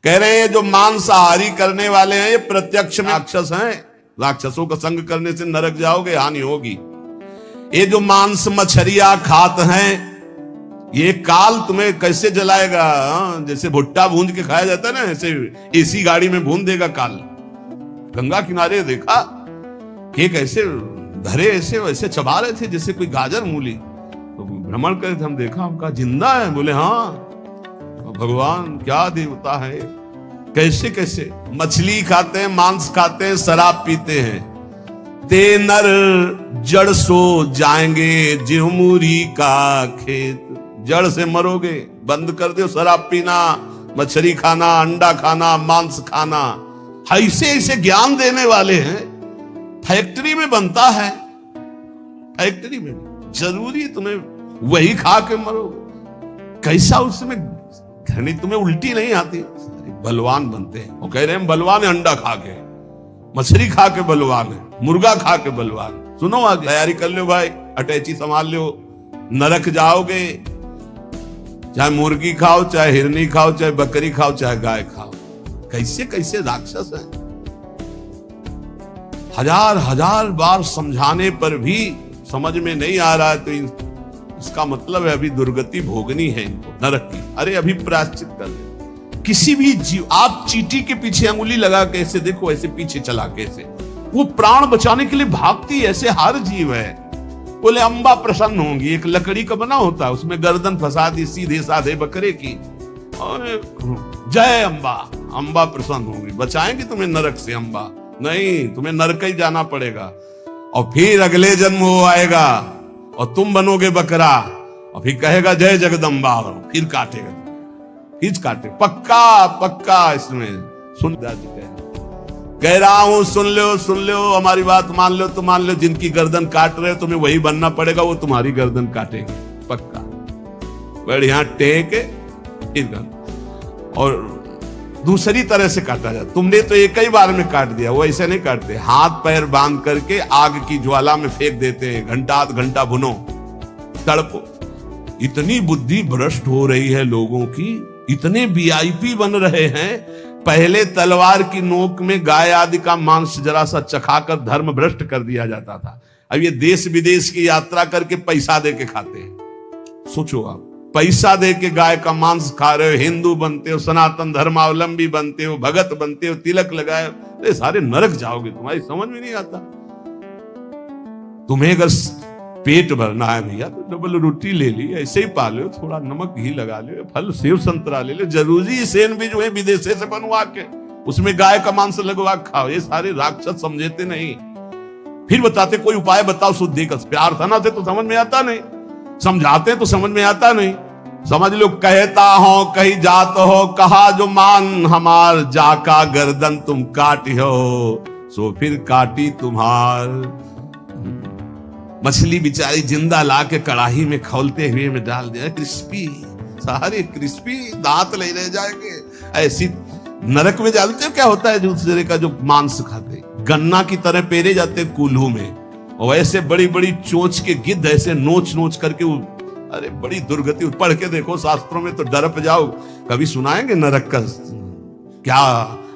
कह रहे हैं जो मांसाहारी करने वाले हैं ये प्रत्यक्ष में राक्षस हैं। राक्षसों का संग करने से नरक जाओगे, हानि होगी। ये जो मांस मछलियां खाते हैं ये काल तुम्हें कैसे जलाएगा। जैसे भुट्टा भूंज के खाया जाता है ना, ऐसे एसी गाड़ी में भून देगा काल। गंगा किनारे देखा कि कैसे धरे ऐसे वैसे चबा रहे थे जैसे कोई गाजर मूली। तो भ्रमण करे थे, हम देखा, हम कहा जिंदा है। बोले हाँ, भगवान क्या देवता है। कैसे कैसे मछली खाते हैं, मांस खाते हैं, शराब पीते हैं। ते नर जड़ सो जाएंगे जिहमुरी का खेत। जड़ से मरोगे, बंद कर दो शराब पीना, मछली खाना, अंडा खाना, मांस खाना। ऐसे ऐसे ज्ञान देने वाले हैं। फैक्ट्री में बनता है, फैक्ट्री में जरूरी तुम्हें वही खा के मरोगे। कैसा उसमें घनी तुम्हें उल्टी नहीं आती। बलवान बनते हैं, वो कह रहे हैं बलवान है, अंडा खा के, मछली खा के बलवान है, मुर्गा खा के बलवान। सुनो आगे, तैयारी कर लो भाई, अटैची संभाल लो, नरक जाओगे। चाहे मुर्गी खाओ, चाहे हिरनी खाओ, चाहे बकरी खाओ, चाहे गाय खाओ। कैसे कैसे राक्षस हैं। हजार हजार बार समझाने पर भी समझ में नहीं आ रहा है, तो इसका मतलब है अभी दुर्गति भोगनी है इनको, नरक की। अरे अभी प्रायश्चित कर ले। किसी भी जीव, आप चींटी के पीछे अंगुली लगा के ऐसे देखो, ऐसे पीछे चला के ऐसे, वो प्राण बचाने के लिए भागती है। ऐसे हर जीव है। बोले अंबा प्रसन्न होंगी। एक लकड़ी का बना होता है, उसमें गर्दन फंसा दी सीधे साधे बकरे की, और जय अंबा, अंबा प्रसन्न होंगी, बचाएंगे तुम्हें नरक से। अंबा नहीं, तुम्हें नरक ही जाना पड़ेगा। और फिर अगले जन्म वो आएगा और तुम बनोगे बकरा, और फिर कहेगा जय जगदम्बा, और फिर काटेगा, खींच काटे। पक्का पक्का इसमें सुन कह रहा हूं, सुन लो, हमारी बात मान लो तो मान लो। जिनकी गर्दन काट रहे हो तुम्हें वही बनना पड़ेगा, वो तुम्हारी गर्दन काटेंगे पक्का। बढ़िया टेक और दूसरी तरह से काटा जाए। तुमने तो एक ही बार में काट दिया, वो ऐसे नहीं काटते। हाथ पैर बांध करके आग की ज्वाला में फेंक देते हैं, घंटा आध घंटा भुनो, तड़पो। इतनी बुद्धि भ्रष्ट हो रही है लोगों की, इतने वीआईपी बन रहे हैं। पहले तलवार की नोक में गाय आदि का मांस जरा सा चखाकर धर्म भ्रष्ट कर दिया जाता था। अब ये देश विदेश की यात्रा करके पैसा दे के खाते हैं। सोचो आप, पैसा दे के गाय का मांस खा रहे हो, हिंदू बनते हो, सनातन धर्मावलंबी बनते हो, भगत बनते हो, तिलक लगाए, अरे सारे नरक जाओगे। तुम्हारी समझ में नहीं आता। तुम्हें अगर पेट भरना है भैया तो डबल रोटी ले ली, ऐसे ही पा लो, थोड़ा नमक घी लगा लो, फल सेव संतरा ले लो। जरूरी सैंडविच जो है विदेशे से बनवा के उसमें गाय का मांस लगवा खाओ। ये सारे राक्षस समझते नहीं। फिर बताते कोई उपाय बताओ शुद्धि का। प्यार था ना से तो समझ में आता नहीं, समझाते तो समझ में आता नहीं। समझ लो, कहता हो कहीं जात हो, कहा जो मान हमार, जाका गर्दन तुम काटी हो, सो फिर काटी तुम्हार। मछली बेचारी जिंदा ला के कड़ाही में खौलते हुए में डाल दिया, क्रिस्पी, सारे क्रिस्पी, दांत ले रह जाएंगे। ऐसी नरक में जानते हो क्या होता है दूसरे का जो मांस खाते, गन्ना की तरह पेरे जाते कूल्हू में, और ऐसे बड़ी बड़ी चोंच के गिद्ध ऐसे नोच नोच करके वो, अरे बड़ी दुर्गति। पढ़ के देखो शास्त्रों में तो डरप जाओ। कभी सुनाएंगे नरक का क्या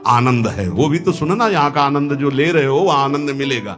आनंद है, वो भी तो सुनना। यहाँ का आनंद जो ले रहे हो वो आनंद मिलेगा।